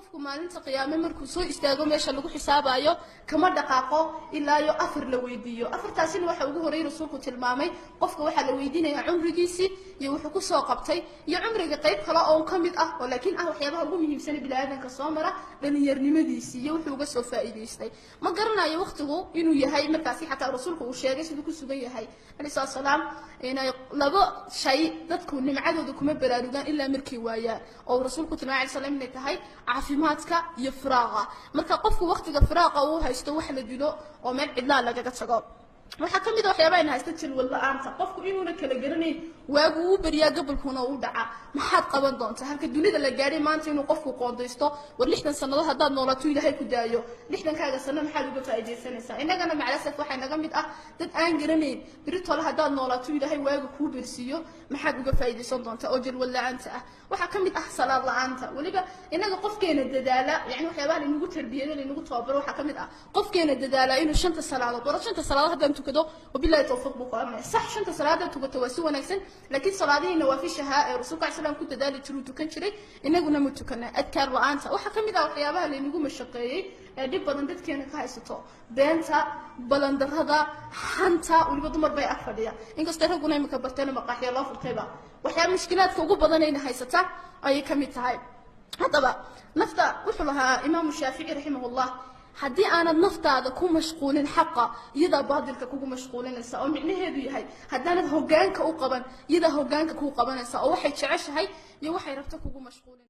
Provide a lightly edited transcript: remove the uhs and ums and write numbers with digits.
qofku maalinta qiyaame markuu soo istaago meesha lagu xisaabayo kama dhaqaaqo ilaa iyo afar la weydiiyo afartaasina waxa ugu horeeyay rasuulku tilmaamay qofka waxa la weydiinaya cumrigiisi iyo wuxuu ku soo qabtay iyo cumriga qayb kale oo kamid ah oo laakiin ah waxyaabaha ugu muhiimsan bilaadanka soo mara dhalinyarnimadiisi iyo wuxuu uga soo faa'iideystay ma garanayo waqtigu inuu yahay markaasi xataa rasuulku uu sheegay sidoo ku sugan yahay alayhi salaam inay laba shay dadku nimcadooda kuma baraarugaan ilaa markii waayaan oo rasuulku tilmaamay salaam inay tahay caafimaadka iyo firaaqa marka qofku waqtiga firaaqa uu haysto wax la dilo oo meel cidla laga tago waxa kamid ah waxyaabaha in haysta jilwad la'aanta qofku inuu kala garanayn waagu uu bariyaa gobolkuna uu dhaca maxaad qaban doontaa halka dunida la gaaray maanta inuu qofku qoondaysto war 60 sanadood hadaad noolaato ilaahay ku daayo 60 kaaga sano maxaad uga faa'iideysanaysaa inagana maclasaf waxa naga mid ah dad aan garanayn biritool hadaad noolaato ilaahay waagu ku birsiyo maxaad uga faa'iideysan doontaa oo jilwad la'aanta ah waxa kamid ah salaad la'aanta waliba inaga qofkeena dadaala yani waxyaabaha inagu tarbiyada inagu tababaro waxa kamid ah qofkeena dadaala inuu 5 salaadood war 5 salaadood hadaan tukado وبالله توفيق بقى صح شنت صلاة تقوى ونكسن لكن صلاة نوافشها الرسول عليه السلام كنت ذلك تروت كان شري إنه قلنا متكنا أذكر وأنت وحكم إذا وحيابها اللي نقوم الشقية دي بلندت كأنك هاي ستة بنتا بلندر هذا حنتا واللي بدمر بي أكفريا إنك استهرب قلنا مكبرتين مقاحي الله في القيبة وحيا مشكلات كوجو بدنين هاي ستة أي كمية هاي هذا بقى نفتا وحلها إمام الشافعي رحمه الله haddii aanad naftaada ku mashquulin xaqa iyada baadilka kugu mashquulinaysa oo micnaheedu yahay haddaanad hoggaanka u qaban iyada hoggaanka ku qabanaysa oo waxay jeceshahay iyo waxay rabto kugu mashquulin